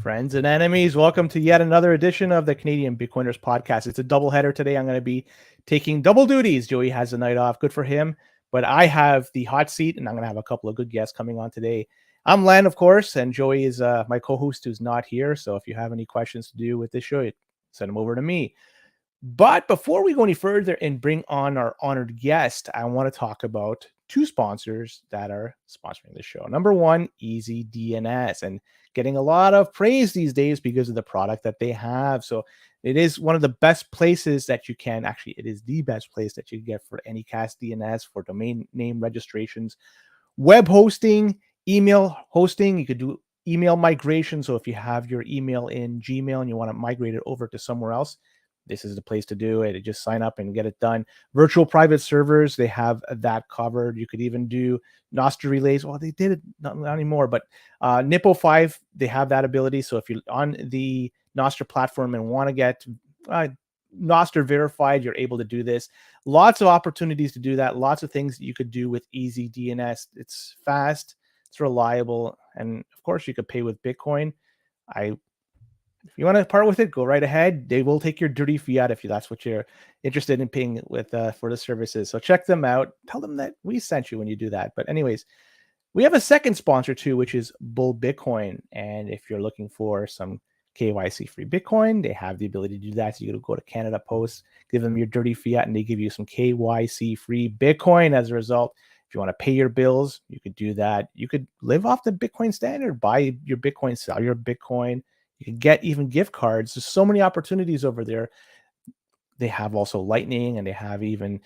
Friends and enemies, welcome to yet another edition of the Canadian Bitcoiners podcast. It's a double header today. I'm going to be taking double duties. Joey has a night off. Good for him. But I have the hot seat, and I'm going to have a couple of good guests coming on today. I'm Len, of course, and Joey is my co-host who's not here. So if you have any questions to do with this show, send them over to me. But before we go any further and bring on our honored guest, I want to talk about two sponsors that are sponsoring the show. Number one, Easy DNS, and getting a lot of praise these days because of the product that they have. So it is one of the best places that you can actually, it is the best place that you get for any cast DNS, for domain name registrations, web hosting, email hosting. You could do email migration. So if you have your email in Gmail and you want to migrate it over to somewhere else, this is the place to do it. Just sign up and get it done. Virtual private servers, they have that covered. You could even do Nostr relays. Well, they did it not anymore, but Nippo 5, they have that ability. So if you're on the Nostr platform and want to get Nostr verified, you're able to do this. Lots of opportunities to do that. Lots of things that you could do with Easy DNS. It's fast, it's reliable, and of course you could pay with Bitcoin. If you want to part with it, go right ahead. They will take your dirty fiat if that's what you're interested in paying with for the services. So check them out. Tell them that we sent you when you do that. But anyways, we have a second sponsor too, which is Bull Bitcoin. And if you're looking for some KYC-free Bitcoin, they have the ability to do that. So you go to Canada Post, give them your dirty fiat, and they give you some KYC-free Bitcoin as a result. If you want to pay your bills, you could do that. You could live off the Bitcoin standard, buy your Bitcoin, sell your Bitcoin. You can get even gift cards. There's so many opportunities over there. They have also Lightning, and they have even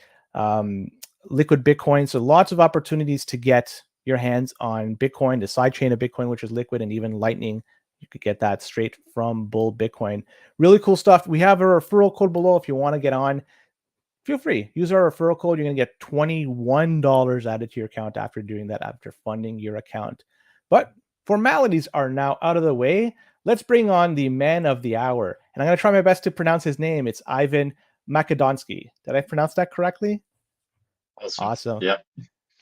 liquid Bitcoin. So lots of opportunities to get your hands on Bitcoin, the sidechain of Bitcoin, which is liquid, and even Lightning. You could get that straight from Bull Bitcoin. Really cool stuff. We have a referral code below if you want to get on. Feel free. Use our referral code. You're going to get $21 added to your account after doing that, after funding your account. But formalities are now out of the way. Let's bring on the man of the hour. And I'm going to try my best to pronounce his name. It's Ivan Makedonski. Did I pronounce that correctly? Awesome. Yeah.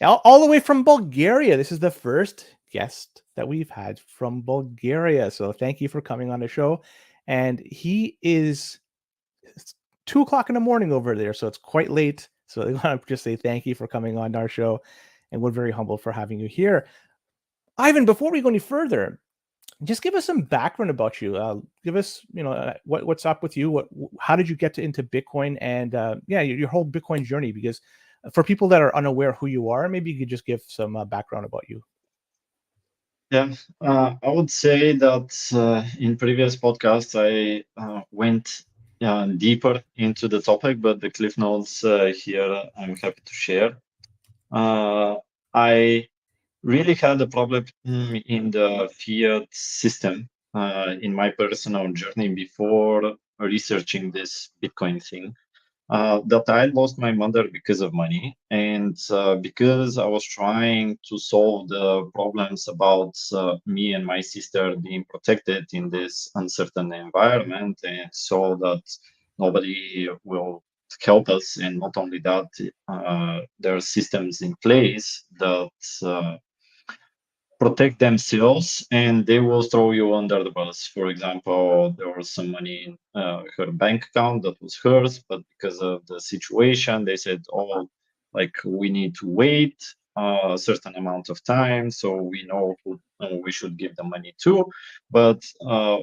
All the way from Bulgaria. This is the first guest that we've had from Bulgaria. So thank you for coming on the show. And he is 2 o'clock in the morning over there. So it's quite late. So I want to just say thank you for coming on our show. And we're very humble for having you here. Ivan, before we go any further, just give us some background about you. Give us, what's up with you? How did you get into Bitcoin, and your whole Bitcoin journey? Because for people that are unaware who you are, maybe you could just give some background about you. Yeah, I would say that in previous podcasts I went deeper into the topic, but the cliff notes here I'm happy to share. I really had a problem in the fiat system in my personal journey before researching this Bitcoin thing. That I lost my mother because of money, and because I was trying to solve the problems about me and my sister being protected in this uncertain environment, and so that nobody will help us. And not only that, there are systems in place that protect themselves, and they will throw you under the bus. For example, there was some money in her bank account that was hers, but because of the situation, they said, "Oh, like we need to wait a certain amount of time, so we know who we should give the money to." But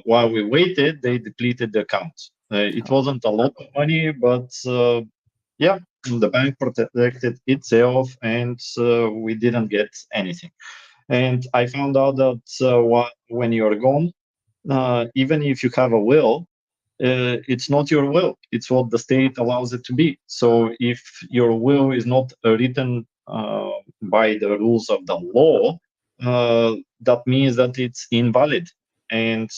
while we waited, they depleted the account. It wasn't a lot of money, but yeah, the bank protected itself, and we didn't get anything. And I found out that when you're gone, even if you have a will, it's not your will. It's what the state allows it to be. So if your will is not written by the rules of the law, that means that it's invalid. And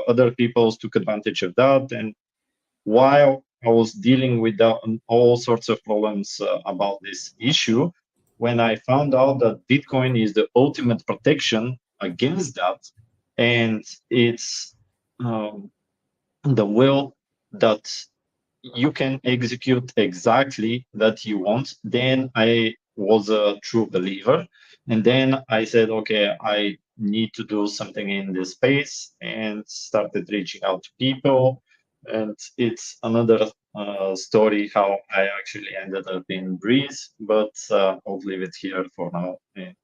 other people took advantage of that. And while I was dealing with all sorts of problems about this issue, when I found out that Bitcoin is the ultimate protection against that, and it's the will that you can execute exactly that you want, then I was a true believer. And then I said, okay, I need to do something in this space and started reaching out to people. And it's another story how I actually ended up in Breeze, but I'll leave it here for now and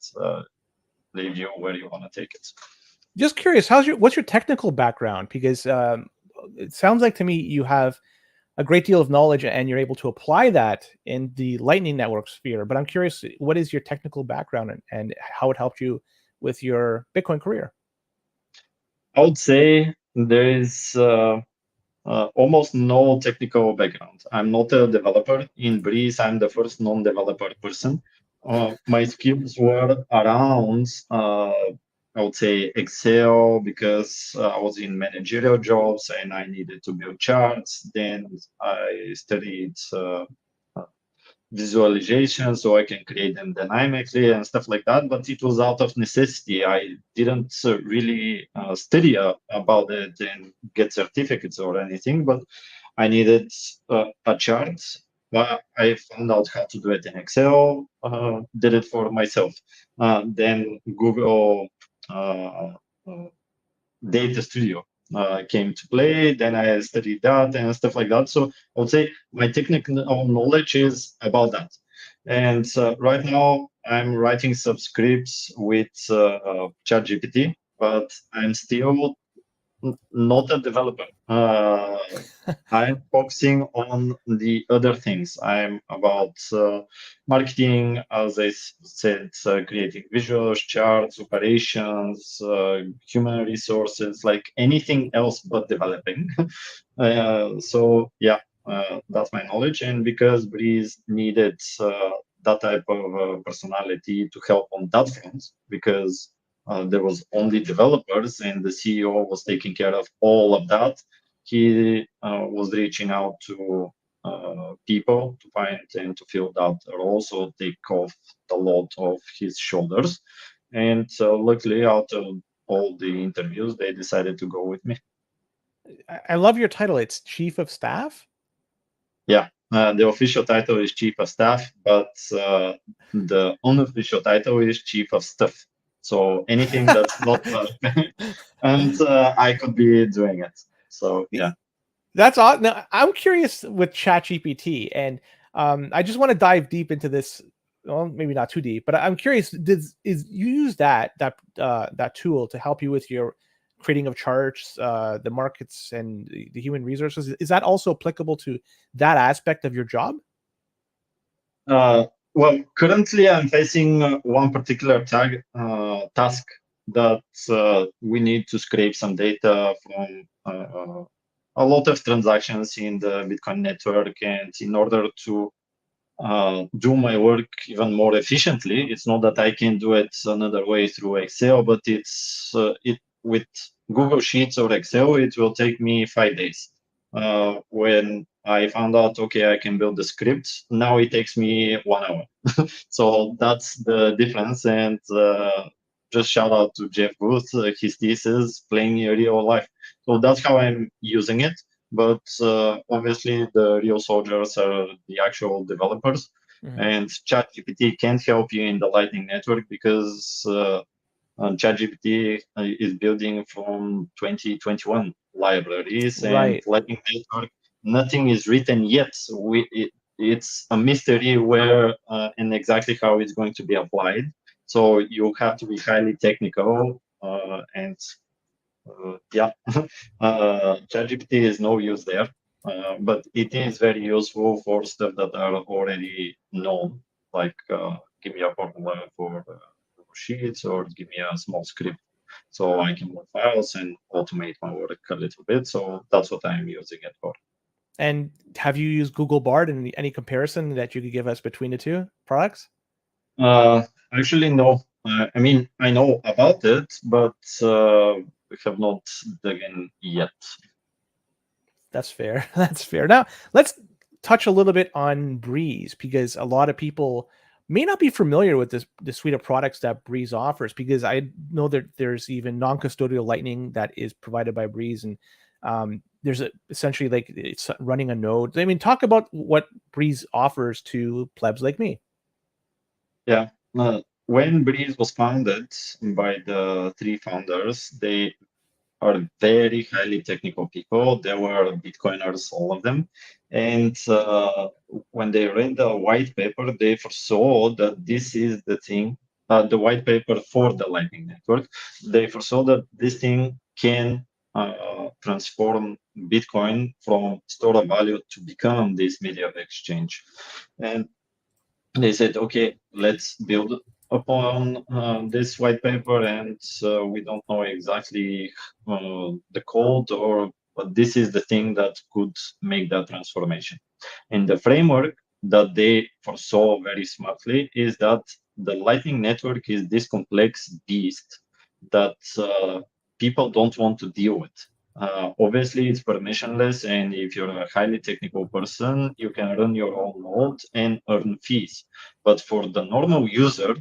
leave you where you want to take it. Just curious, what's your technical background? Because it sounds like to me you have a great deal of knowledge and you're able to apply that in the Lightning Network sphere. But I'm curious, what is your technical background and how it helped you with your Bitcoin career? I would say there is almost no technical background. I'm not a developer. In Breeze, I'm the first non-developer person. My skills were around, I would say, Excel, because I was in managerial jobs and I needed to build charts. Then I studied visualization so I can create them dynamically and stuff like that. But it was out of necessity. I didn't really study about it and get certificates or anything, but I needed a chart. But I found out how to do it in Excel, did it for myself. Then Google Data Studio came to play. Then I studied that and stuff like that. So I would say my technical knowledge is about that. And right now I'm writing some scripts with ChatGPT, but I'm still not a developer. I'm focusing on the other things. I'm about marketing, as I said, creating visuals, charts, operations, human resources, like anything else but developing. So yeah, that's my knowledge. And because Breeze needed that type of personality to help on that front, because there was only developers and the CEO was taking care of all of that. He was reaching out to people to find and to fill that role, so take off the load off his shoulders. And luckily, out of all the interviews, they decided to go with me. I love your title. It's Chief of Staff. Yeah, the official title is Chief of Staff, but the unofficial title is Chief of Stuff. So anything that's not and I could be doing it. So yeah. That's odd. Now, I'm curious with ChatGPT, and I just want to dive deep into this. Well, maybe not too deep, but I'm curious. Is you use that tool to help you with your creating of charts, the markets, and the human resources? Is that also applicable to that aspect of your job? Well, currently I'm facing one particular task that we need to scrape some data from a lot of transactions in the Bitcoin network. And in order to do my work even more efficiently, it's not that I can do it another way through Excel, but it's with Google Sheets or Excel, it will take me 5 days. When I found out, okay, I can build the script, now it takes me 1 hour. So that's the difference. And just shout out to Jeff Booth, his thesis, playing real life. So that's how I'm using it. But obviously, the real soldiers are the actual developers. Mm-hmm. And ChatGPT can't help you in the Lightning Network because ChatGPT is building from 2021 libraries, and Right. Lightning Network, nothing is written yet. It's a mystery where and exactly how it's going to be applied. So you have to be highly technical and yeah, ChatGPT is no use there, but it is very useful for stuff that are already known, like give me a formula for sheets or give me a small script so I can move files and automate my work a little bit. So that's what I'm using it for. And have you used Google Bard and any comparison that you could give us between the two products? Actually, no. I mean, I know about it, but we have not dug in yet. That's fair. That's fair. Now, let's touch a little bit on Breeze, because a lot of people may not be familiar with the suite of products that Breeze offers, because I know that there's even non-custodial Lightning that is provided by Breeze, and there's essentially like it's running a node. I mean, talk about what Breeze offers to plebs like me. Yeah. when Breez was founded by the three founders, they are very highly technical people. They were Bitcoiners, all of them. And when they read the white paper, they foresaw that this is the thing, the white paper for the Lightning Network. They foresaw that this thing can transform Bitcoin from store of value to become this media of exchange. And they said, okay, let's build upon this white paper, and we don't know exactly the code, but this is the thing that could make that transformation. And the framework that they foresaw very smartly is that the Lightning Network is this complex beast that people don't want to deal with. Obviously, it's permissionless, and if you're a highly technical person, you can run your own node and earn fees. But for the normal user,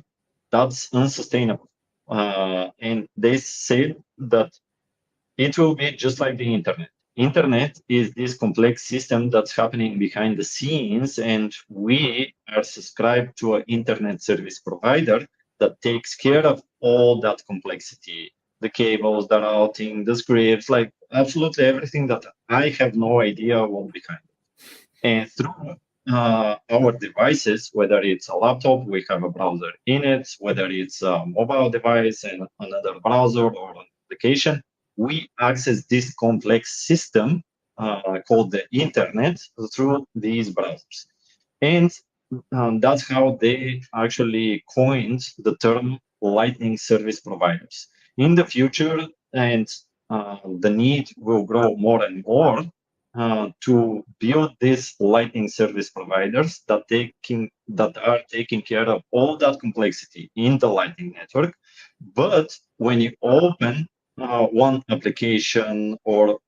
that's unsustainable. And they said that it will be just like the internet. Internet is this complex system that's happening behind the scenes, and we are subscribed to an internet service provider that takes care of all that complexity, the cables, the routing, the scripts, like absolutely everything that I have no idea what behind it. And through our devices, whether it's a laptop, we have a browser in it, whether it's a mobile device and another browser or an application, we access this complex system called the internet through these browsers. And that's how they actually coined the term Lightning service providers. In the future, and the need will grow more and more to build these Lightning service providers that are taking care of all that complexity in the Lightning network. But when you open one application or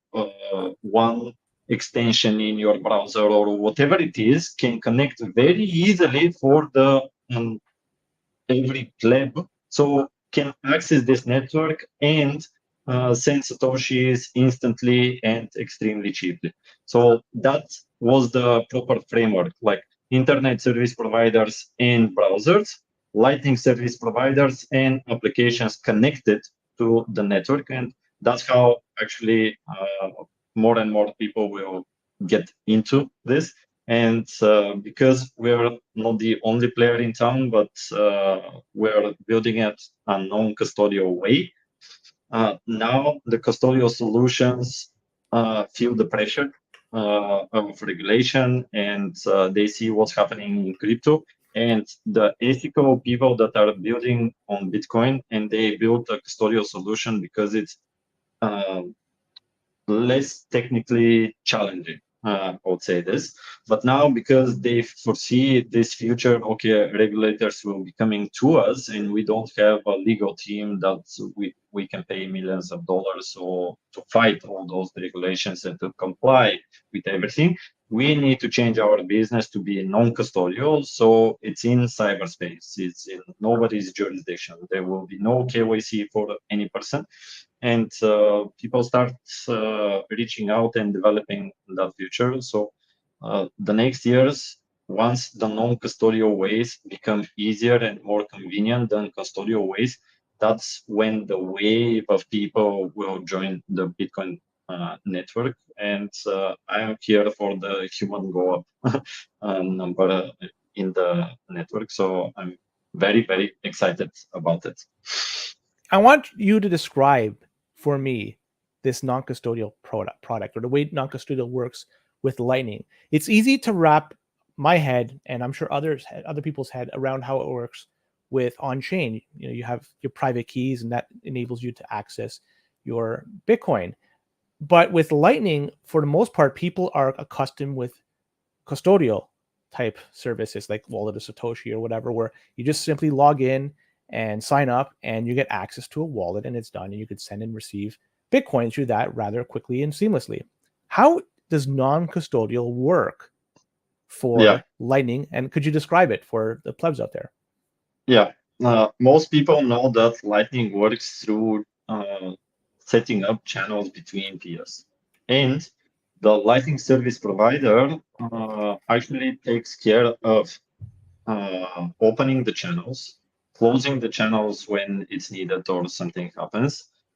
one extension in your browser or whatever it is, can connect very easily for the every pleb, so can access this network and send satoshis instantly and extremely cheaply. So that was the proper framework, like internet service providers and browsers, Lightning service providers and applications connected to the network. And that's how actually more and more people will get into this. And because we're not the only player in town, but we're building it a non-custodial way, now the custodial solutions feel the pressure of regulation, and they see what's happening in crypto. And the ethical people that are building on Bitcoin, and they build a custodial solution because it's less technically challenging. I would say this, but now because they foresee this future, okay, regulators will be coming to us, and we don't have a legal team that we can pay millions of dollars or to fight all those regulations and to comply with everything. We need to change our business to be non-custodial, so it's in cyberspace. It's in nobody's jurisdiction. There will be no KYC for any person, and people start reaching out and developing that future. So the next years, once the non-custodial ways become easier and more convenient than custodial ways, that's when the wave of people will join the Bitcoin network. And I am here for the human go up number in the network. So I'm very, very excited about it. I want you to describe for me this non-custodial product or the way non-custodial works with Lightning. It's easy to wrap my head, and I'm sure other people's head, around how it works with on-chain. You know, you have your private keys, and that enables you to access your Bitcoin. But with Lightning, for the most part, people are accustomed with custodial type services like Wallet of Satoshi or whatever, where you just simply log in and sign up and you get access to a wallet and it's done, and you could send and receive Bitcoin through that rather quickly and seamlessly. How does non-custodial work for Lightning, and could you describe it for the plebs out there? Yeah, most people know that Lightning works through setting up channels between peers. And the Lightning service provider actually takes care of opening the channels, closing the channels when it's needed or something happens.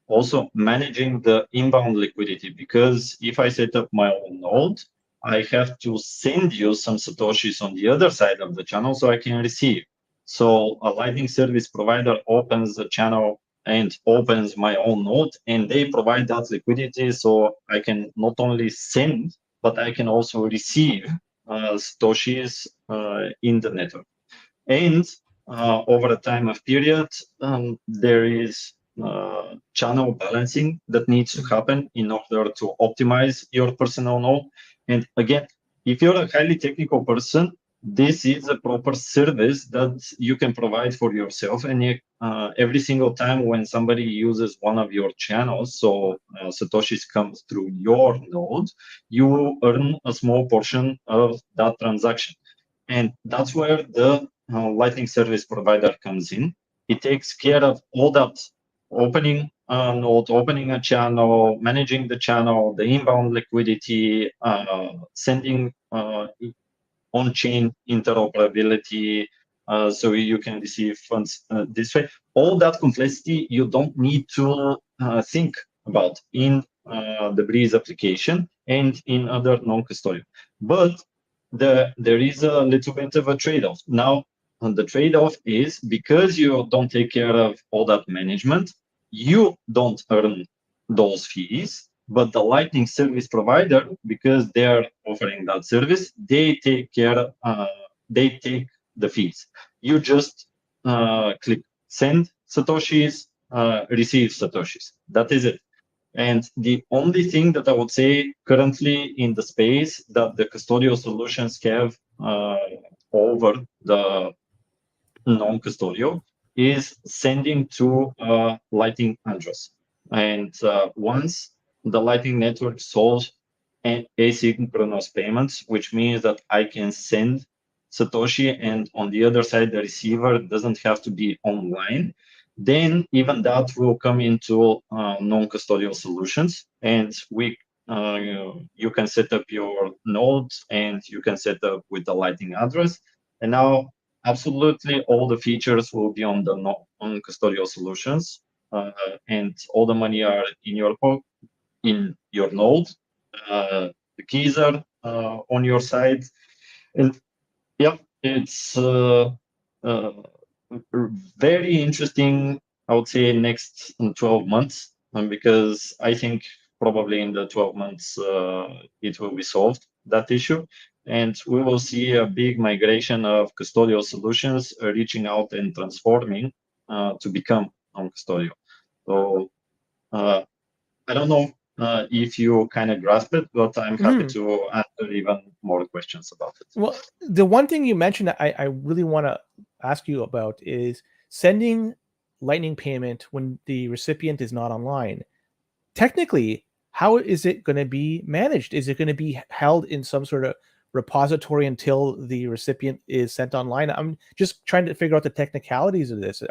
Also managing the inbound liquidity, because if I set up my own node, I have to send you some Satoshis on the other side of the channel so I can receive. So a Lightning service provider opens the channel and opens my own node, and they provide that liquidity so I can not only send, but I can also receive Satoshis in the network. And over a time of period, there is channel balancing that needs to happen in order to optimize your personal node. And again, if you're a highly technical person, this is a proper service that you can provide for yourself. And every single time when somebody uses one of your channels, so Satoshis comes through your node, you earn a small portion of that transaction. And that's where the Lightning service provider comes in. It takes care of all that opening node, opening a channel, managing the channel, the inbound liquidity, sending on-chain interoperability, so you can receive funds this way. All that complexity you don't need to think about in the Breez application and in other non-custodial. But there is a little bit of a trade-off. Now, the trade-off is because you don't take care of all that management, you don't earn those fees, but the Lightning service provider, because they're offering that service, they take care. They take the fees. You just click send Satoshis, receive Satoshis. That is it. And the only thing that I would say currently in the space that the custodial solutions have over the non-custodial is sending to a Lightning address. And once the Lightning network solves asynchronous payments, which means that I can send Satoshi and on the other side, the receiver doesn't have to be online, then even that will come into non-custodial solutions. And you can set up your node and you can set up with the Lightning address. And now absolutely all the features will be on the non-custodial solutions, and all the money are in your node. The keys are on your side, and yeah, it's very interesting. I would say next 12 months, because I think probably in the 12 months it will be solved, that issue. And we will see a big migration of custodial solutions reaching out and transforming to become non-custodial. So I don't know if you kind of grasp it, but I'm happy to answer even more questions about it. Well, the one thing you mentioned that I really want to ask you about is sending Lightning payment when the recipient is not online. Technically, how is it going to be managed? Is it going to be held in some sort of repository until the recipient is sent online? I'm just trying to figure out the technicalities of this.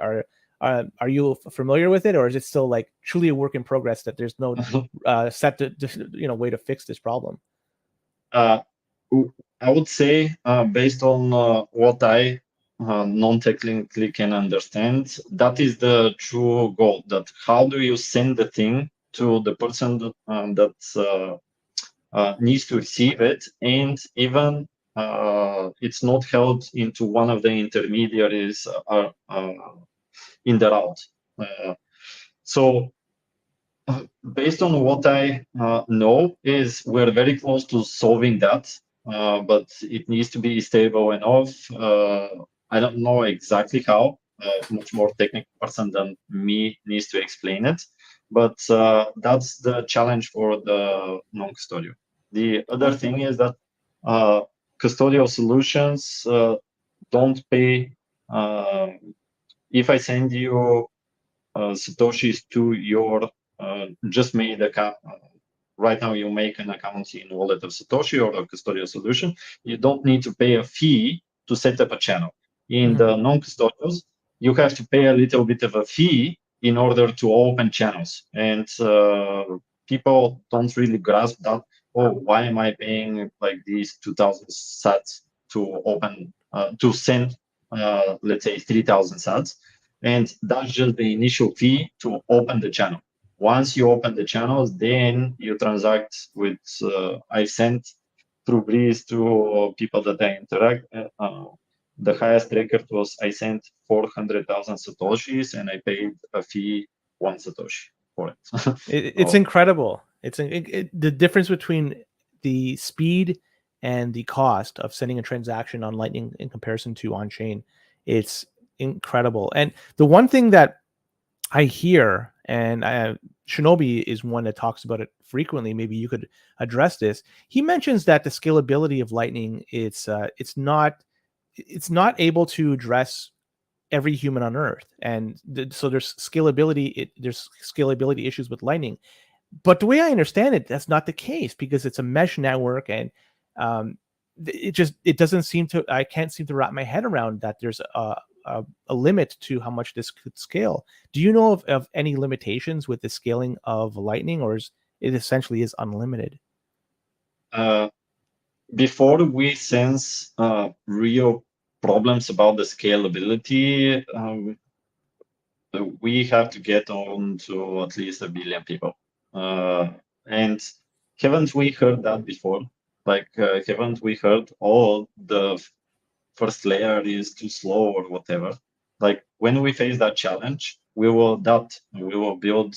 Are you familiar with it, or is it still like truly a work in progress that there's no set way to fix this problem? I would say, based on what I non-technically can understand, that is the true goal. That how do you send the thing to the person that needs to receive it, and even it's not held into one of the intermediaries in the route. So based on what I know, is we're very close to solving that, but it needs to be stable enough. I don't know exactly how. Much more technical person than me needs to explain it, but that's the challenge for the non-custodial. The other thing is that custodial solutions don't pay. If I send you Satoshis to your just made account. Right now, you make an account in Wallet of Satoshi or a custodial solution. You don't need to pay a fee to set up a channel. In the non-custodials, you have to pay a little bit of a fee in order to open channels. And people don't really grasp that. Oh, why am I paying like these 2,000 sats to open, to send, let's say 3,000 sats? And that's just the initial fee to open the channel. Once you open the channels, then you transact with I sent through Breez to people that I interact. The highest record was I sent 400,000 satoshis and I paid a fee 1 satoshi for it. It's incredible. The difference between the speed and the cost of sending a transaction on Lightning in comparison to on chain. It's incredible. And the one thing that I hear, and Shinobi is one that talks about it frequently. Maybe you could address this. He mentions that the scalability of Lightning it's not able to address every human on Earth, and so there's scalability. There's scalability issues with Lightning. But the way I understand it, that's not the case because it's a mesh network, and it doesn't seem to. I can't seem to wrap my head around that. There's a limit to how much this could scale. Do you know of any limitations with the scaling of Lightning, or is it essentially is unlimited? Before we sense real problems about the scalability, we have to get on to at least 1 billion people. And haven't we heard that before? Like, haven't we heard, oh, the first layer is too slow or whatever? Like, when we face that challenge, we will build,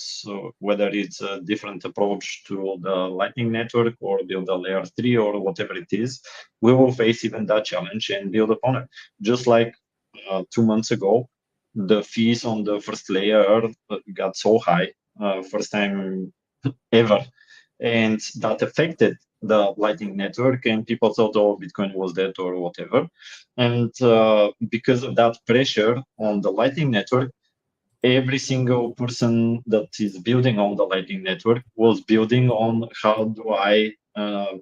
whether it's a different approach to the Lightning Network or build a layer 3 or whatever it is, we will face even that challenge and build upon it. Just like 2 months ago, the fees on the first layer got so high, first time ever, and that affected the Lightning Network, and people thought, oh, Bitcoin was dead or whatever. And because of that pressure on the Lightning Network, every single person that is building on the Lightning Network was building on how do I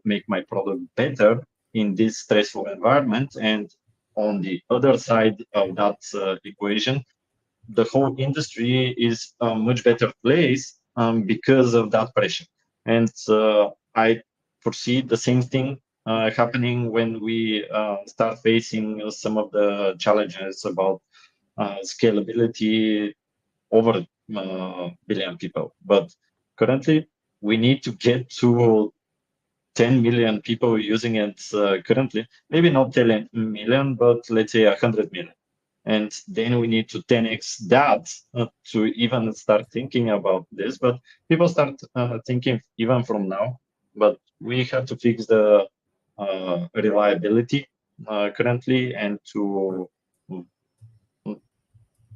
make my product better in this stressful environment. And on the other side of that equation, the whole industry is a much better place because of that pressure. And I foresee the same thing happening when we start facing some of the challenges about scalability over billion people. But currently, we need to get to 10 million people using it currently. Maybe not 10 million, but let's say 100 million. And then we need to 10x that to even start thinking about this. But people start thinking even from now. But we have to fix the reliability currently and to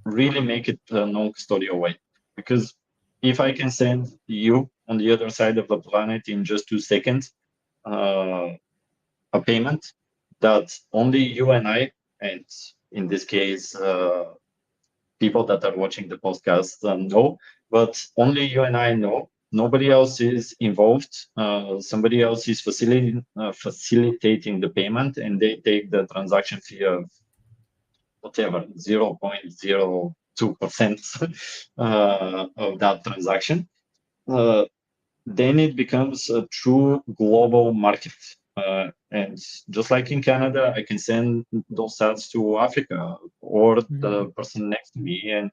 really make it a non-custodial way. Because if I can send you on the other side of the planet in just 2 seconds a payment that only you and I, and in this case, people that are watching the podcast know, but only you and I know. Nobody else is involved. Somebody else is facilitating the payment, and they take the transaction fee of whatever 0.02% of that transaction. Then it becomes a true global market. And just like in Canada, I can send those sats to Africa or the person next to me. And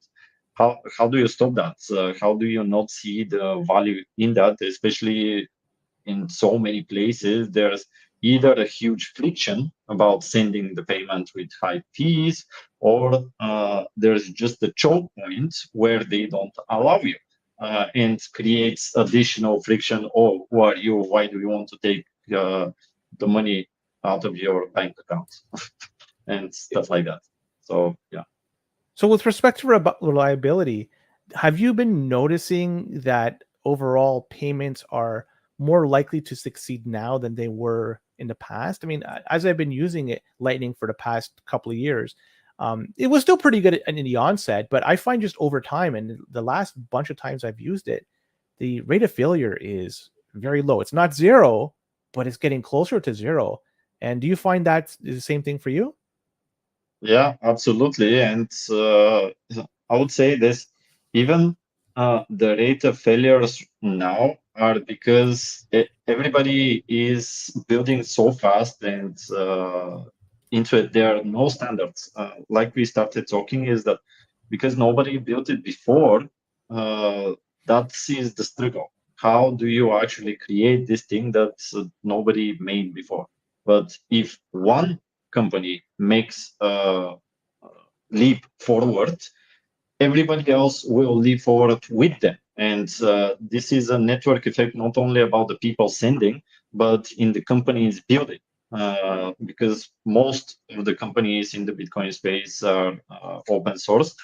how do you stop that? How do you not see the value in that, especially in so many places? There's either a huge friction about sending the payment with high fees, or there's just a choke point where they don't allow you. And creates additional friction. Oh, who are you? Why do you want to take the money out of your bank account? And stuff like that. So, yeah. So with respect to reliability, have you been noticing that overall payments are more likely to succeed now than they were in the past? I mean, as I've been using Lightning for the past couple of years, it was still pretty good in the onset, but I find just over time and the last bunch of times I've used it, the rate of failure is very low. It's not zero, but it's getting closer to zero. And do you find that is the same thing for you? Yeah, absolutely. And I would say this, even the rate of failures now are because everybody is building so fast and into it. There are no standards. Like we started talking, is that because nobody built it before, that is the struggle. How do you actually create this thing that nobody made before? But if one company makes a leap forward, everybody else will leap forward with them. And this is a network effect, not only about the people sending, but in the companies building. Because most of the companies in the Bitcoin space are open source.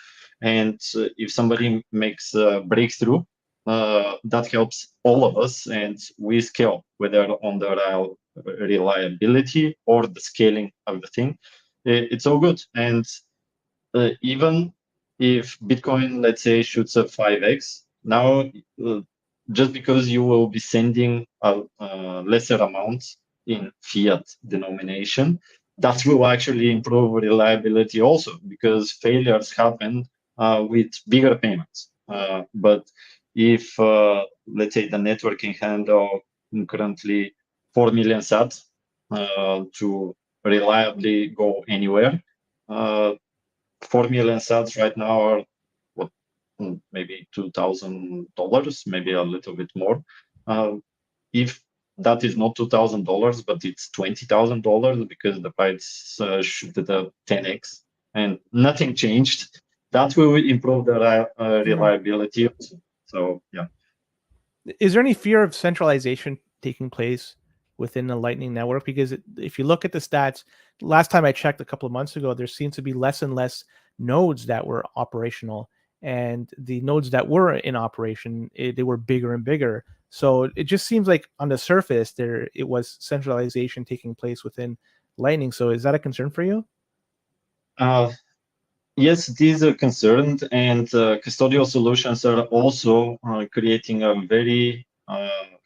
And if somebody makes a breakthrough, that helps all of us, and we scale, whether on the reliability or the scaling of the thing. It's all good. And even if Bitcoin, let's say, shoots up 5x, now just because you will be sending a lesser amount in fiat denomination, that will actually improve reliability also, because failures happen with bigger payments. But if, let's say, the network can handle currently 4 million sats to reliably go anywhere, 4 million sats right now are what, maybe $2,000, maybe a little bit more. If that is not $2,000, but it's $20,000 because the price shooted up 10x and nothing changed, that will improve the reliability. So yeah. Is there any fear of centralization taking place within the Lightning Network? Because if you look at the stats, last time I checked a couple of months ago, there seems to be less and less nodes that were operational, and the nodes that were in operation, they were bigger and bigger. So it just seems like on the surface it was centralization taking place within Lightning. So is that a concern for you? Yes, it is a concern, and custodial solutions are also creating a very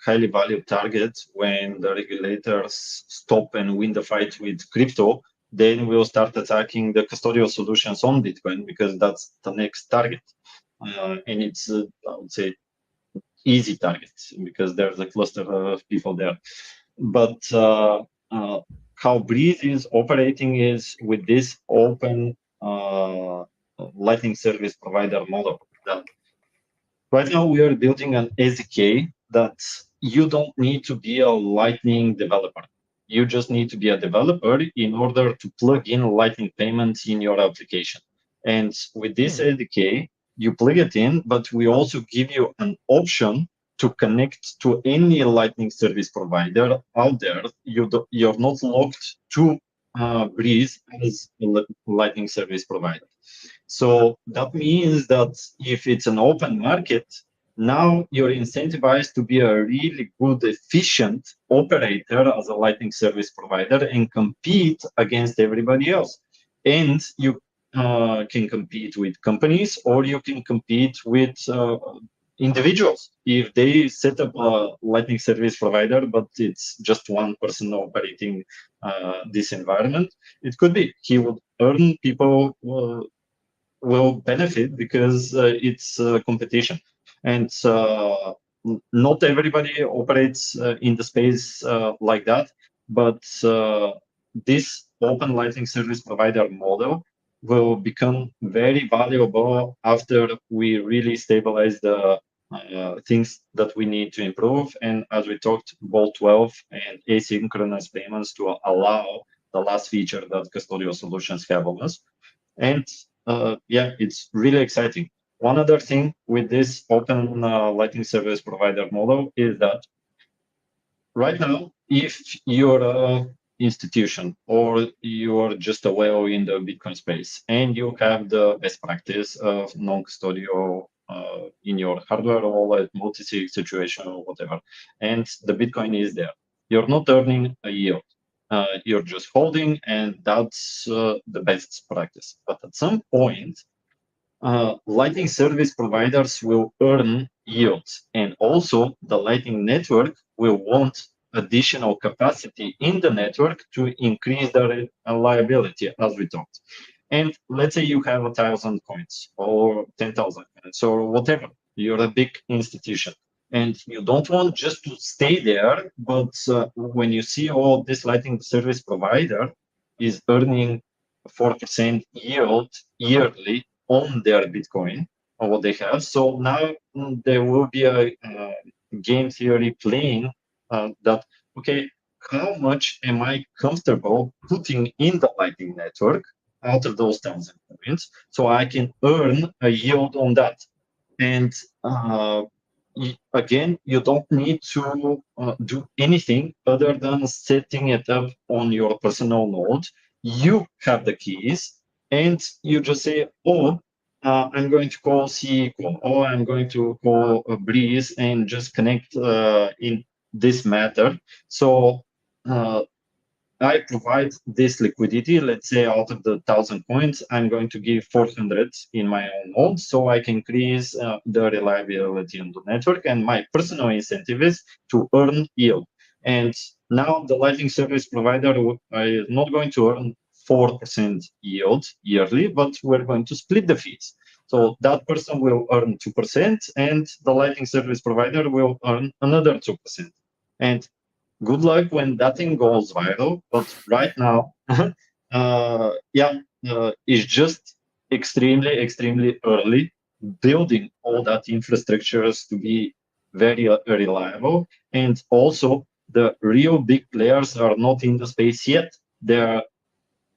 highly valued target. When the regulators stop and win the fight with crypto, then we'll start attacking the custodial solutions on Bitcoin, because that's the next target. And it's, I would say, easy target, because there's a cluster of people there. But how Breez is operating is with this open Lightning service provider model. That right now we are building an SDK that you don't need to be a Lightning developer. You just need to be a developer in order to plug in Lightning payments in your application. And with this SDK, you plug it in, but we also give you an option to connect to any Lightning service provider out there. You're not locked to Breez as a Lightning service provider. So that means that if it's an open market, now you're incentivized to be a really good, efficient operator as a Lightning service provider and compete against everybody else. And you can compete with companies, or you can compete with individuals. If they set up a Lightning service provider, but it's just one person operating this environment, it could be he would earn, people will benefit, because it's competition. And not everybody operates in the space like that, but this open Lightning service provider model will become very valuable after we really stabilize the things that we need to improve. And as we talked, Bolt 12 and asynchronous payments to allow the last feature that custodial solutions have on us. And yeah, it's really exciting. One other thing with this open Lightning service provider model is that right now, if you're an institution or you're just a whale in the Bitcoin space and you have the best practice of non-custodial in your hardware wallet, multi-sig situation, or whatever, and the Bitcoin is there, you're not earning a yield. You're just holding, and that's the best practice. But at some point, Lightning service providers will earn yields, and also the Lightning network will want additional capacity in the network to increase the reliability, as we talked. And let's say you have 1,000 coins or 10,000 coins or whatever. You're a big institution, and you don't want just to stay there. But when you see all this Lightning service provider is earning 4% yield yearly on their Bitcoin or what they have. So now there will be a game theory playing that, okay, how much am I comfortable putting in the Lightning Network out of those 1,000 coins so I can earn a yield on that? And again, you don't need to do anything other than setting it up on your personal node. You have the keys, and you just say, oh, I'm going to call CECO, or I'm going to call Breez, and just connect in this matter. So I provide this liquidity. Let's say out of the 1,000 coins, I'm going to give 400 in my own node, so I can increase the reliability on the network. And my personal incentive is to earn yield. And now the Lightning service provider is not going to earn 4% yield yearly, but we're going to split the fees. So that person will earn 2%, and the Lightning service provider will earn another 2%. And good luck when that thing goes viral. But right now, it's just extremely early, building all that infrastructures to be very reliable. And also, the real big players are not in the space yet. They're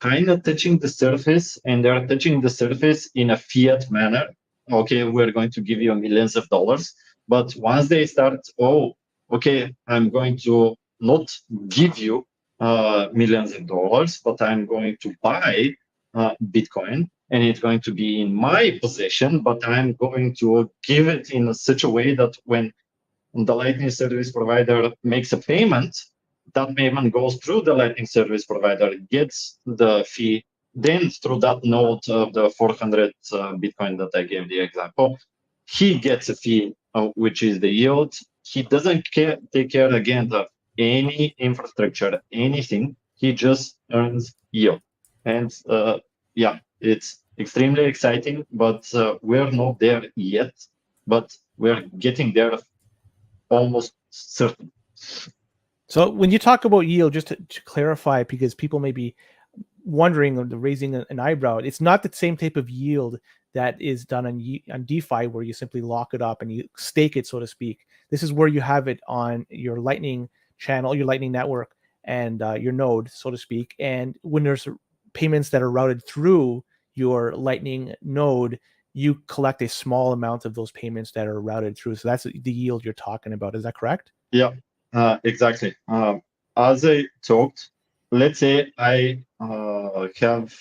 kind of touching the surface, and they're touching the surface in a fiat manner. Okay, we're going to give you millions of dollars. But once they start, oh, okay, I'm going to not give you millions of dollars, but I'm going to buy Bitcoin, and it's going to be in my possession, but I'm going to give it in such a way that when the Lightning service provider makes a payment, that payment goes through the Lightning service provider, gets the fee, then through that node of the 400 Bitcoin that I gave the example, he gets a fee, which is the yield. He doesn't take care again of any infrastructure, anything. He just earns yield. And it's extremely exciting, but we're not there yet. But we're getting there almost certain. So when you talk about yield, just to clarify, because people may be wondering or raising an eyebrow, it's not the same type of yield that is done on DeFi, where you simply lock it up and you stake it, so to speak. This is where you have it on your Lightning channel, your Lightning network, and your node, so to speak. And when there's payments that are routed through your Lightning node, you collect a small amount of those payments that are routed through. So that's the yield you're talking about. Is that correct? Yeah, exactly. As I talked, let's say I have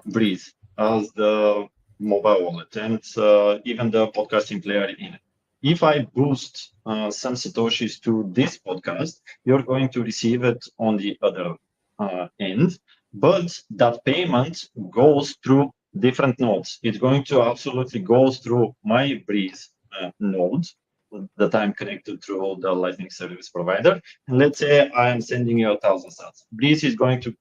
Breez as the mobile wallet and even the podcasting player in it. If I boost some Satoshis to this podcast, you're going to receive it on the other end. But that payment goes through different nodes. It's going to absolutely go through my Breez node that I'm connected through the Lightning service provider. And let's say I'm sending you 1,000 sats. Breez is going to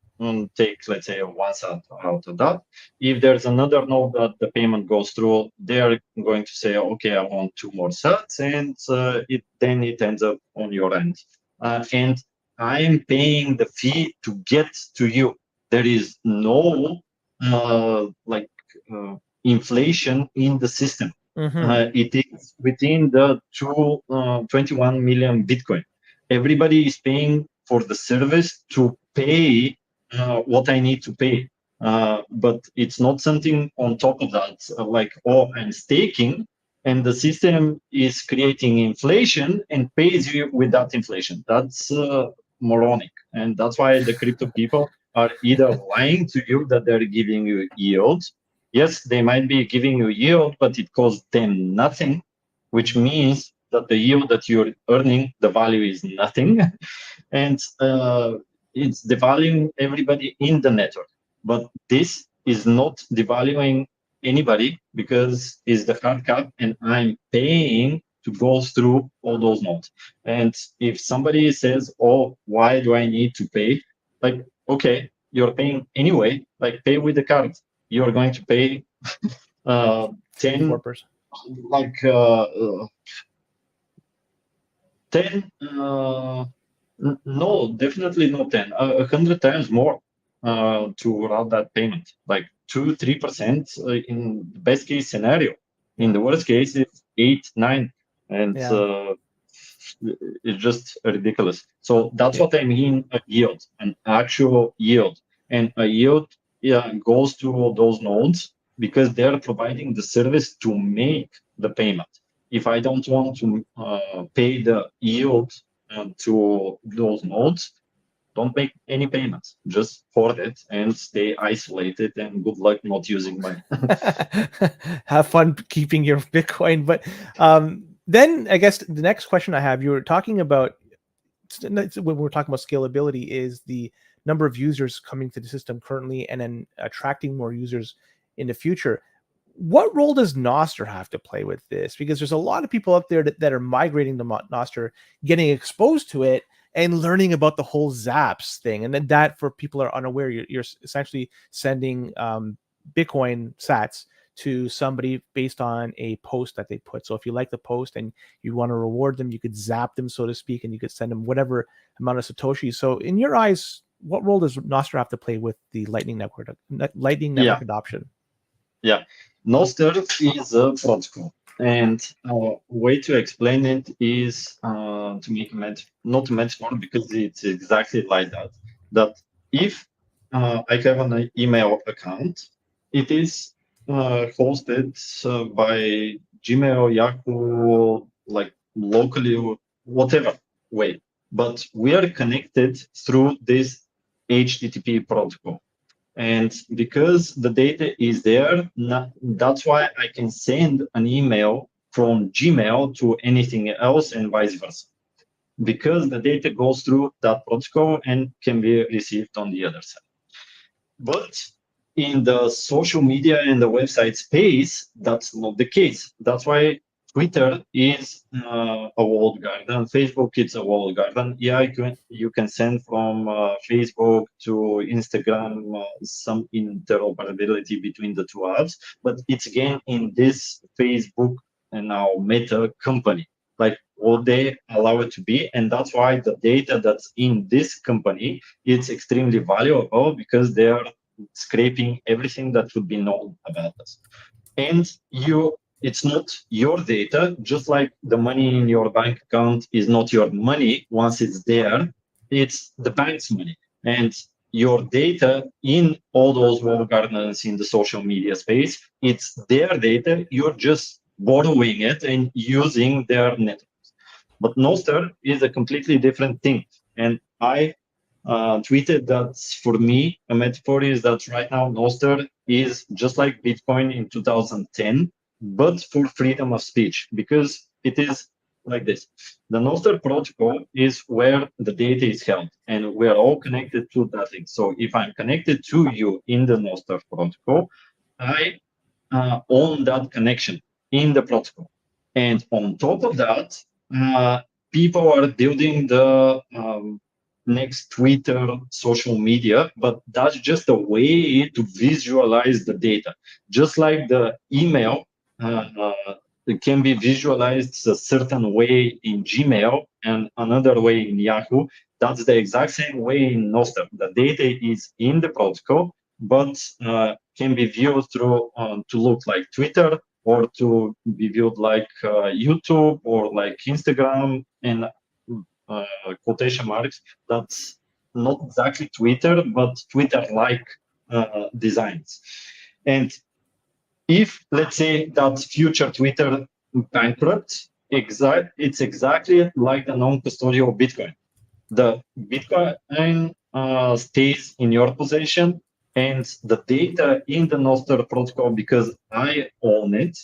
take, let's say, 1 sat out of that. If there's another node that the payment goes through, they're going to say, okay, I want 2 more sats, and then it ends up on your end. And I'm paying the fee to get to you. There is no inflation in the system. It is within the 21 million Bitcoin. Everybody is paying for the service to pay what I need to pay. But it's not something on top of that, like, oh, I'm staking, and the system is creating inflation and pays you with that inflation. That's moronic. And that's why the crypto people are either lying to you that they're giving you yield. Yes, they might be giving you yield, but it costs them nothing, which means that the yield that you're earning, the value is nothing. And it's devaluing everybody in the network. But this is not devaluing anybody because it's the hard cap and I'm paying to go through all those nodes. And if somebody says, oh, why do I need to pay? Like, okay, you're paying anyway, like pay with the card. You're going to pay 10, 4%. like 10, no, definitely not 10, 100 times more. to route that payment, like 2-3% in the best case scenario. In the worst case, it's 8-9, and it's just ridiculous. So that's what I mean, a yield, an actual yield. And a yield goes to those nodes because they're providing the service to make the payment. If I don't want to pay the yield to those nodes, don't make any payments. Just hoard it and stay isolated, and good luck not using money. Have fun keeping your Bitcoin. But then I guess the next question I have, you were talking about, when we're talking about scalability, is the number of users coming to the system currently and then attracting more users in the future. What role does Nostr have to play with this? Because there's a lot of people out there that are migrating to Nostr, getting exposed to it, and learning about the whole Zaps thing. And then that, for people are unaware, you're essentially sending Bitcoin sats to somebody based on a post that they put. So if you like the post and you want to reward them, you could zap them, so to speak, and you could send them whatever amount of Satoshi. So in your eyes, what role does Nostr have to play with the Lightning Network adoption? Yeah, Nostr is a protocol. And a way to explain it is to make not a metaphor, because it's exactly like that. That if I have an email account, it is hosted by Gmail, Yahoo, like locally, whatever way. But we are connected through this HTTP protocol. And because the data is there, that's why I can send an email from Gmail to anything else and vice versa. Because the data goes through that protocol and can be received on the other side. But in the social media and the website space, that's not the case. That's why Twitter is a walled garden. Facebook is a walled garden. Yeah, you can send from Facebook to Instagram some interoperability between the two apps, but it's again in this Facebook and now Meta company, like what they allow it to be. And that's why the data that's in this company is extremely valuable, because they are scraping everything that would be known about us. And it's not your data, just like the money in your bank account is not your money once it's there, it's the bank's money. And your data in all those walled gardens in the social media space, it's their data, you're just borrowing it and using their networks. But Nostr is a completely different thing. And I tweeted that for me, a metaphor is that right now Nostr is just like Bitcoin in 2010, but for freedom of speech, because it is like this. The Nostr protocol is where the data is held, and we are all connected to that link. So if I'm connected to you in the Nostr protocol, I own that connection in the protocol. And on top of that, people are building the next Twitter social media, but that's just a way to visualize the data. Just like the email it can be visualized a certain way in Gmail and another way in Yahoo. That's the exact same way in Nostr. The data is in the protocol, but can be viewed through to look like Twitter, or to be viewed like YouTube or like Instagram, and quotation marks. That's not exactly Twitter, but Twitter-like designs. And if, let's say, that future Twitter bankrupt, it's exactly like the non-custodial Bitcoin. The Bitcoin stays in your possession, and the data in the Nostr protocol, because I own it,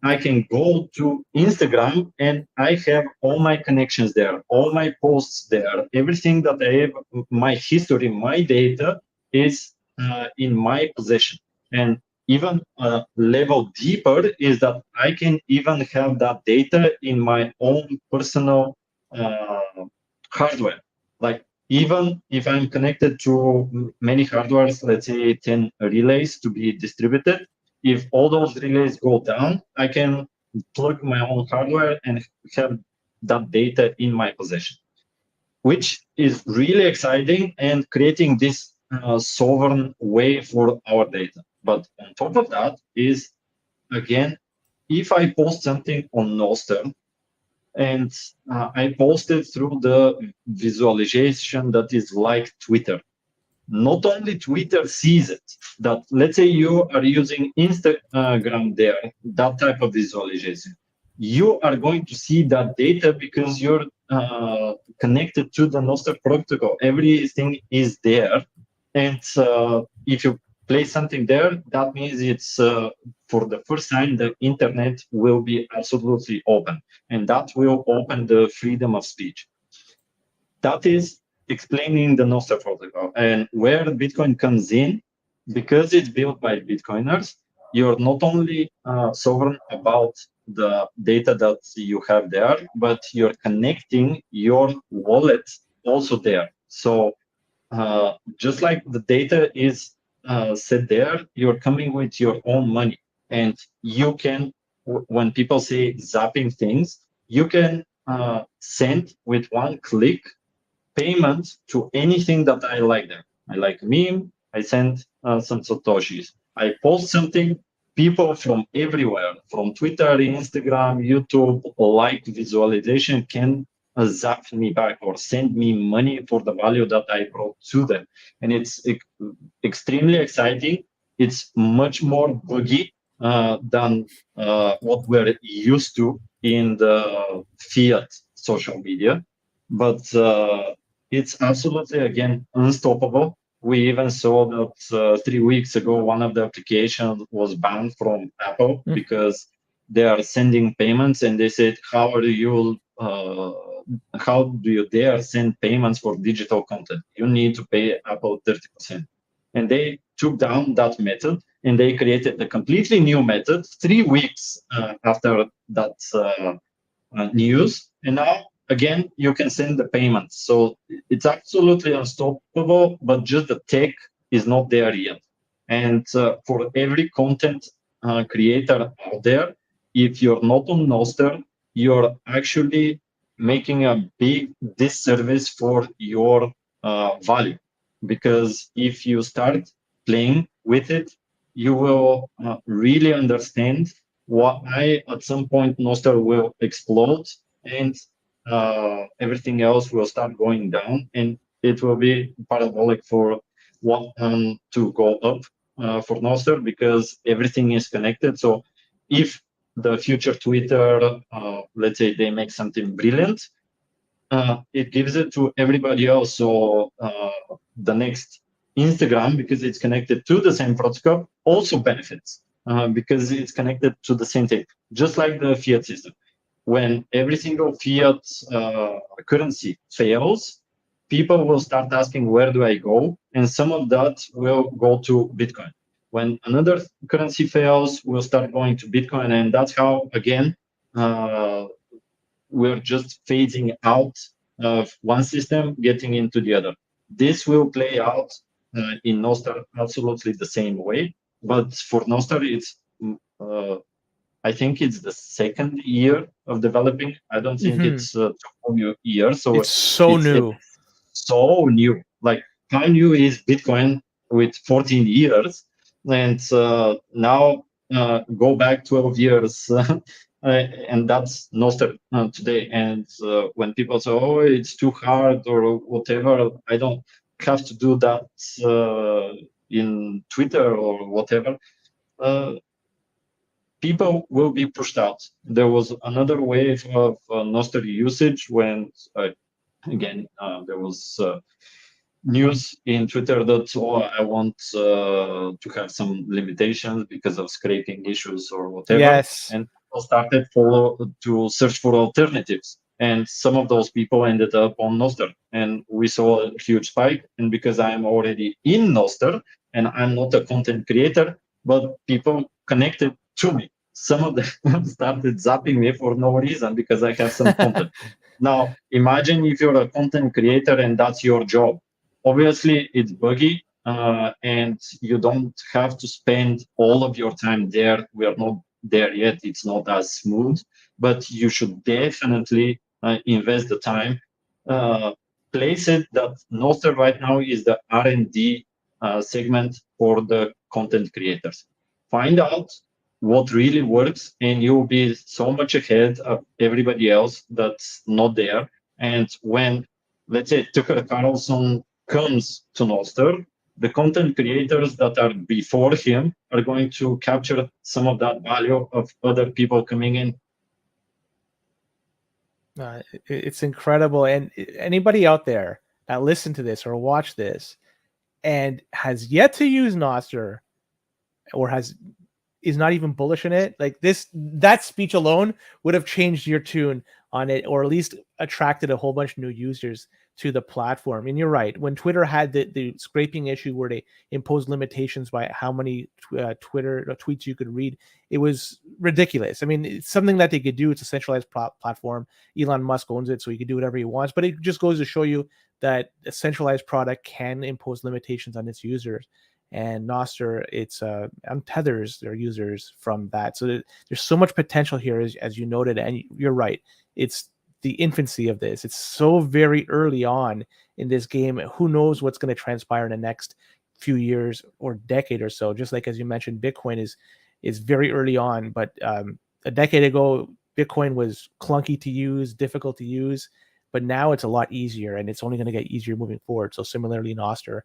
I can go to Instagram and I have all my connections there, all my posts there, everything that I have, my history, my data is in my possession. And even a level deeper is that I can even have that data in my own personal hardware. Like, even if I'm connected to many hardwares, let's say 10 relays to be distributed, if all those relays go down, I can plug my own hardware and have that data in my possession, which is really exciting and creating this sovereign way for our data. But on top of that is, again, if I post something on Noster and I post it through the visualization that is like Twitter, not only Twitter sees it, that let's say you are using Instagram there, that type of visualization, you are going to see that data because you're connected to the Nostr protocol. Everything is there. And if you place something there, that means it's for the first time, the internet will be absolutely open. And that will open the freedom of speech. That is explaining the Nostr protocol. And where Bitcoin comes in, because it's built by Bitcoiners, you're not only sovereign about the data that you have there, but you're connecting your wallet also there. So just like the data is set there, you're coming with your own money. And you can, when people say zapping things, you can send with one click payment to anything that I like there. I like a meme, I send some Satoshis. I post something, people from everywhere, from Twitter, Instagram, YouTube, like visualization can zap me back or send me money for the value that I brought to them. And it's extremely exciting. It's much more buggy than what we're used to in the fiat social media. But it's absolutely, again, unstoppable. We even saw that 3 weeks ago, one of the applications was banned from Apple because they are sending payments, and they said, how do you dare send payments for digital content? You need to pay Apple 30%. And they took down that method, and they created a completely new method 3 weeks after that news. And now, again, you can send the payments. So it's absolutely unstoppable, but just the tech is not there yet. And for every content creator out there, if you're not on Nostr, you're actually making a big disservice for your value. Because if you start playing with it, you will really understand why at some point Nostr will explode and everything else will start going down, and it will be parabolic for one to go up for Nostr because everything is connected. So if the future Twitter, let's say they make something brilliant, it gives it to everybody else. So the next Instagram, because it's connected to the same protocol, also benefits because it's connected to the same thing, just like the fiat system. When every single fiat currency fails, people will start asking, where do I go? And some of that will go to Bitcoin. When another currency fails, we'll start going to Bitcoin. And that's how, again, we're just phasing out of one system, getting into the other. This will play out in Nostr absolutely the same way. But for Nostr, it's I think it's the second year of developing. I don't think it's 2 years. So it's so new. It's so new. Like how new is Bitcoin with 14 years? And now go back 12 years. And that's Nostr today. And when people say, oh, it's too hard or whatever, I don't have to do that in Twitter or whatever. People will be pushed out. There was another wave of Nostr usage when, again, there was news in Twitter that, oh, I want to have some limitations because of scraping issues or whatever. Yes. And people started to search for alternatives. And some of those people ended up on Nostr. And we saw a huge spike. And because I'm already in Nostr and I'm not a content creator, but people connected to me. Some of them started zapping me for no reason because I have some content. Now, imagine if you're a content creator and that's your job. Obviously, it's buggy and you don't have to spend all of your time there. We are not there yet. It's not as smooth, but you should definitely invest the time. Place it that Nostr right now is the R&D segment for the content creators. Find out what really works, and you'll be so much ahead of everybody else that's not there. And when, let's say, Tucker Carlson comes to Nostr, the content creators that are before him are going to capture some of that value of other people coming in. It's incredible. And anybody out there that listen to this or watch this and has yet to use Nostr or is not even bullish in it, like that speech alone would have changed your tune on it, or at least attracted a whole bunch of new users to the platform. And you're right, when Twitter had the scraping issue where they imposed limitations by how many Twitter tweets you could read, it was ridiculous. I mean, it's something that they could do. It's a centralized platform. Elon Musk owns it, so he can do whatever he wants, but it just goes to show you that a centralized product can impose limitations on its users. And Nostr, it's untethers their users from that. So there's so much potential here, as you noted, and you're right. It's the infancy of this. It's so very early on in this game. Who knows what's going to transpire in the next few years or decade or so? Just like as you mentioned, Bitcoin is very early on, but a decade ago, Bitcoin was clunky to use, difficult to use, but now it's a lot easier, and it's only going to get easier moving forward. So similarly, Nostr,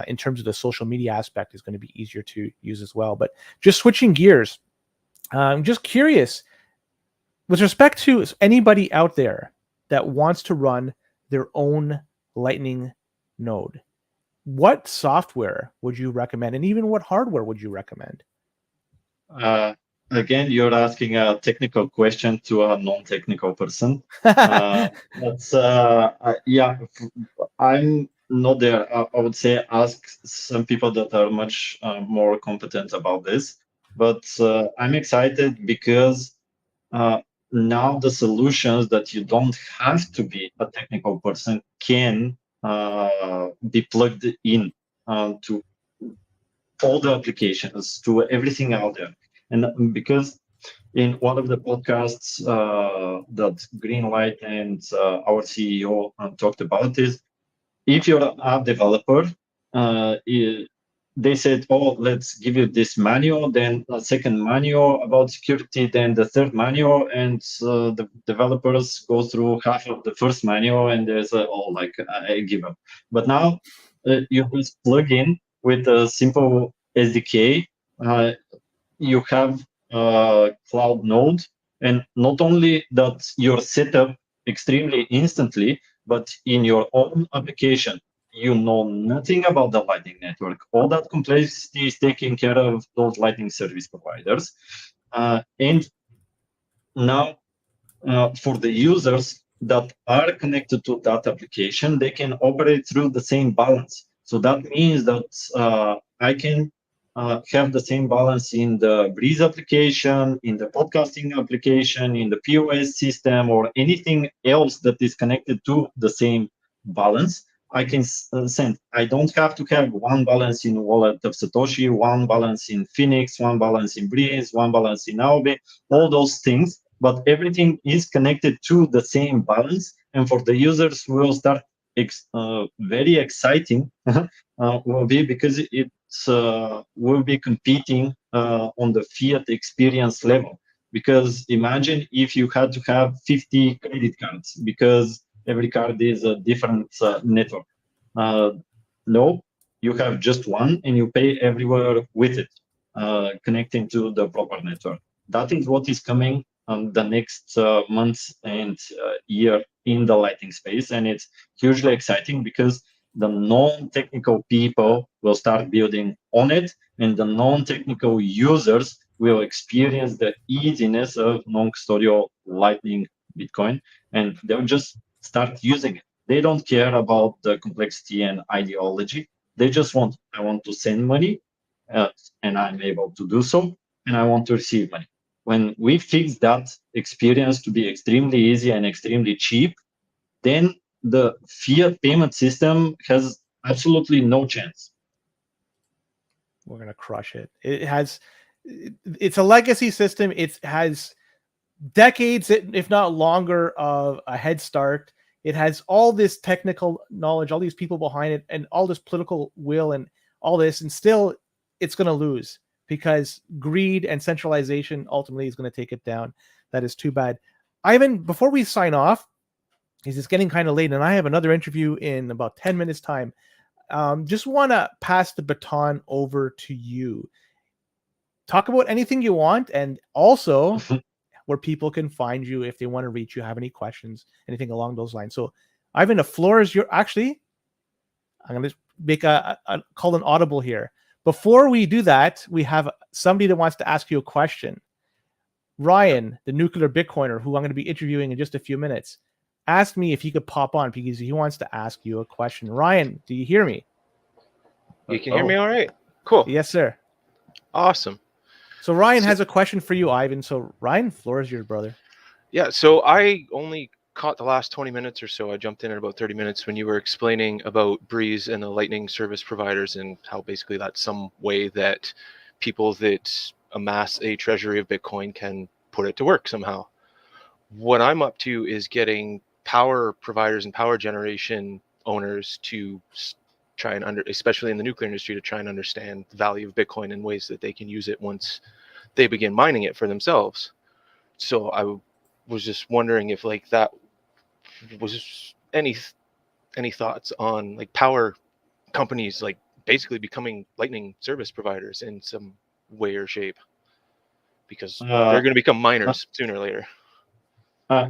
in terms of the social media aspect, is going to be easier to use as well. But just switching gears, I'm just curious, with respect to anybody out there that wants to run their own Lightning node, what software would you recommend, and even what hardware would you recommend? Again, you're asking a technical question to a non-technical person. Yeah, I'm not there. I would say ask some people that are much more competent about this. But I'm excited because now the solutions that you don't have to be a technical person can be plugged in to all the applications, to everything out there. And because in one of the podcasts that Greenlight and our CEO talked about is, if you're an app developer, they said, oh, let's give you this manual, then a second manual about security, then the third manual, and the developers go through half of the first manual, and there's I give up. But now you just plug in with a simple SDK. You have a cloud node, and not only that you're set up extremely instantly, but in your own application, you know nothing about the Lightning Network. All that complexity is taken care of those Lightning service providers. And now, for the users that are connected to that application, they can operate through the same balance. So that means that I can have the same balance in the Breez application, in the podcasting application, in the POS system, or anything else that is connected to the same balance. I can send. I don't have to have one balance in wallet of Satoshi, one balance in Phoenix, one balance in Breez, one balance in Aube, all those things. But everything is connected to the same balance. And for the users, will start very exciting will be because it will be competing on the fiat experience level. Because imagine if you had to have 50 credit cards because every card is a different network. No, you have just one and you pay everywhere with it, connecting to the proper network. That is what is coming the next months and year in the Lightning space. And it's hugely exciting because the non-technical people will start building on it, and the non-technical users will experience the easiness of non-custodial Lightning Bitcoin, and they'll just start using it. They don't care about the complexity and ideology. They just I want to send money, and I'm able to do so, and I want to receive money. When we fix that experience to be extremely easy and extremely cheap, then the fiat payment system has absolutely no chance. We're going to crush it. It's a legacy system. It has decades, if not longer, of a head start. It has all this technical knowledge, all these people behind it, and all this political will and all this, and still it's going to lose because greed and centralization ultimately is going to take it down. That is too bad. Ivan, before we sign off, because it's getting kind of late and I have another interview in about 10 minutes time, just want to pass the baton over to you. Talk about anything you want, and also where people can find you if they want to reach you, have any questions, anything along those lines. So Ivan, the floor is your, actually, I'm going to make a call an audible here. Before we do that, we have somebody that wants to ask you a question. Ryan, the nuclear Bitcoiner, who I'm going to be interviewing in just a few minutes, asked me if he could pop on because he wants to ask you a question. Ryan, do you hear me? You can hear me all right? Cool. Yes, sir. Awesome. So Ryan has a question for you, Ivan. So Ryan, floor is yours, brother. Yeah, so I only caught the last 20 minutes or so. I jumped in at about 30 minutes when you were explaining about Breez and the Lightning service providers and how basically that's some way that people that amass a treasury of Bitcoin can put it to work somehow. What I'm up to is getting power providers and power generation owners to try and especially in the nuclear industry, to try and understand the value of Bitcoin in ways that they can use it once they begin mining it for themselves. So I was just wondering if like that was any thoughts on like power companies like basically becoming Lightning service providers in some way or shape, because they're going to become miners sooner or later.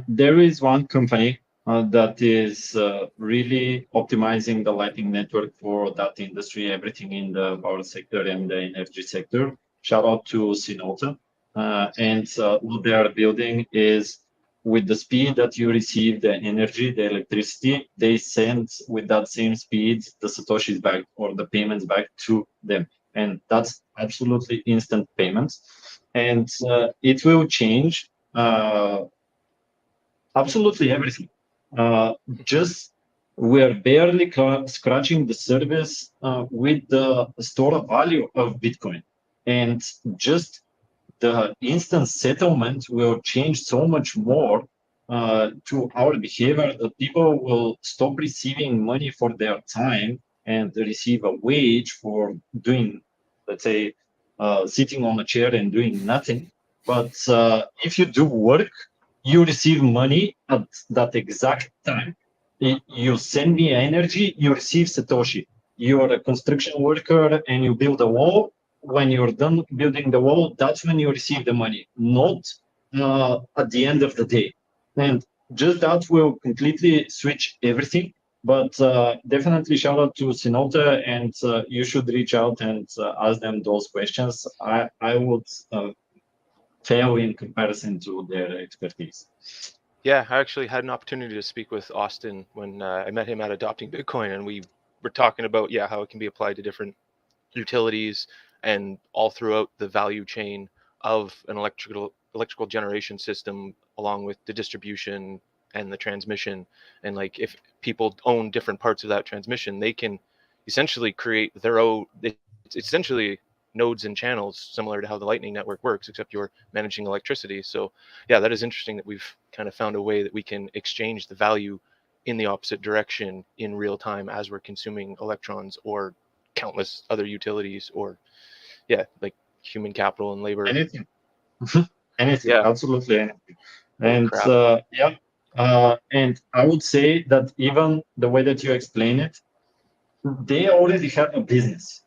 There is one company that is really optimizing the Lightning Network for that industry, everything in the power sector and the energy sector. Shout out to Sinota. And what they are building is, with the speed that you receive the energy, the electricity, they send with that same speed the Satoshis back or the payments back to them. And that's absolutely instant payments. And it will change absolutely everything. Just we're barely scratching the surface with the store value of Bitcoin. And just the instant settlement will change so much more to our behavior that people will stop receiving money for their time and receive a wage for doing, let's say, sitting on a chair and doing nothing. But if you do work, you receive money at that exact time. You send me energy, you receive Satoshi. You're a construction worker and you build a wall. When you're done building the wall, that's when you receive the money, not at the end of the day. And just that will completely switch everything. But definitely shout out to Sinota, and you should reach out and ask them those questions. I would fail in comparison to their expertise. Yeah, I actually had an opportunity to speak with Austin when I met him at Adopting Bitcoin, and we were talking about how it can be applied to different utilities and all throughout the value chain of an electrical generation system, along with the distribution and the transmission. And like if people own different parts of that transmission, they can essentially create their own. It's essentially nodes and channels similar to how the Lightning Network works, except you're managing electricity. So yeah, that is interesting that we've kind of found a way that we can exchange the value in the opposite direction in real time as we're consuming electrons or countless other utilities, or like human capital and labor. Anything. Anything, absolutely anything. And and I would say that even the way that you explain it, they already have a business.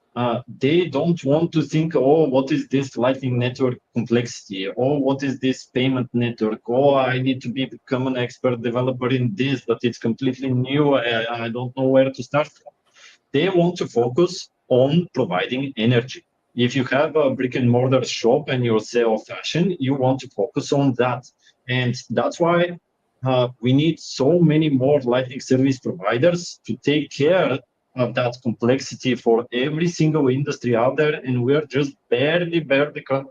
They don't want to think, oh, what is this Lightning Network complexity? Oh, what is this payment network? Oh, I need to become an expert developer in this, but it's completely new. I don't know where to start from. They want to focus on providing energy. If you have a brick and mortar shop and you sell fashion, you want to focus on that. And that's why we need so many more Lightning service providers to take care of that complexity for every single industry out there. And we're just barely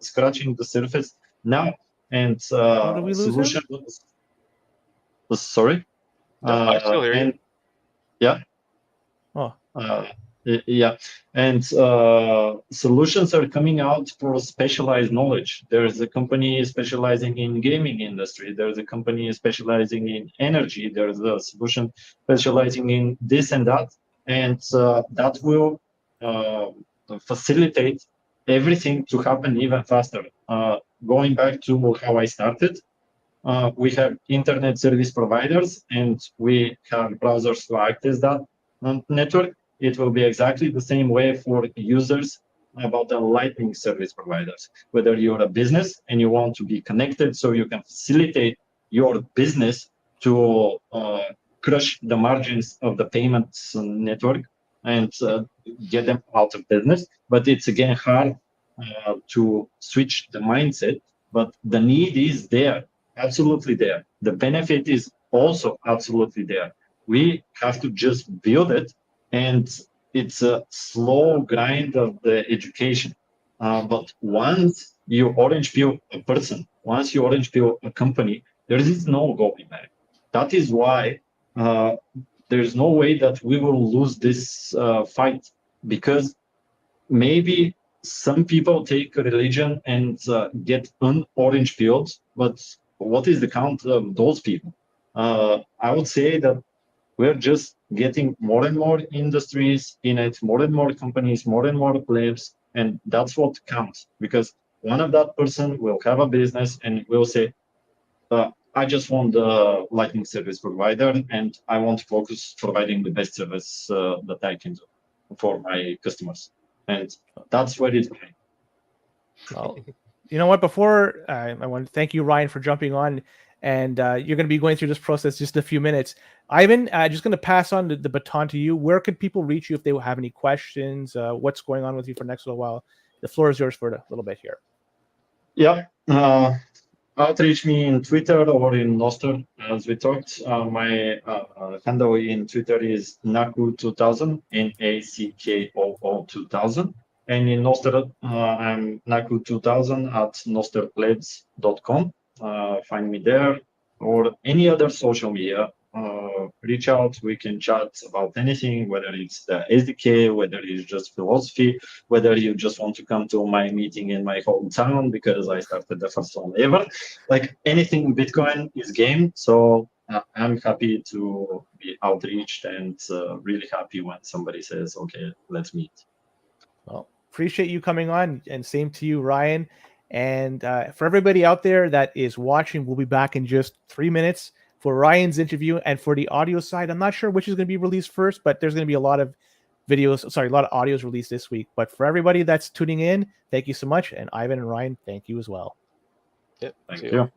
scratching the surface now. And Did we lose him? Sorry? I still hear you. Yeah. Oh. Yeah, and solutions are coming out for specialized knowledge. There's a company specializing in gaming industry. There's a company specializing in energy. There's a solution specializing in this and that. And that will facilitate everything to happen even faster. Going back to how I started, we have internet service providers and we have browsers to access that network. It will be exactly the same way for users about the Lightning service providers. Whether you're a business and you want to be connected so you can facilitate your business to crush the margins of the payments network and get them out of business. But it's again hard to switch the mindset, but the need is there, absolutely there. The benefit is also absolutely there. We have to just build it, and it's a slow grind of the education. But once you orange peel a person, once you orange peel a company, there is no going back. That is why there's no way that we will lose this fight, because maybe some people take religion and get orange peeled, but what is the count of those people? I would say that we're just getting more and more industries in it, more and more companies, more and more players, and that's what counts. Because one of that person will have a business and will say, I just want the Lightning service provider, and I want to focus providing the best service that I can do for my customers. And that's where it's going. Well, you know what? Before I want to thank you, Ryan, for jumping on, and you're going to be going through this process just in a few minutes. Ivan, just going to pass on the baton to you. Where could people reach you if they have any questions? What's going on with you for the next little while? The floor is yours for a little bit here. Yeah. Outreach me in Twitter or in Noster, as we talked. My handle in Twitter is Naku2000, Nackoo 2000. And in Noster, I'm Naku2000 at nosterplebs.com. Find me there, or any other social media. Reach out, we can chat about anything, whether it's the SDK, whether it's just philosophy, whether you just want to come to my meeting in my hometown because I started the first one ever. Like anything Bitcoin is game. So I'm happy to be outreached and really happy when somebody says, okay, let's meet. Well, appreciate you coming on, and same to you, Ryan. And for everybody out there that is watching, we'll be back in just 3 minutes for Ryan's interview. And for the audio side, I'm not sure which is going to be released first, but there's going to be a lot of audios released this week. But for everybody that's tuning in, thank you so much. And Ivan and Ryan, thank you as well. Yep. Thank you.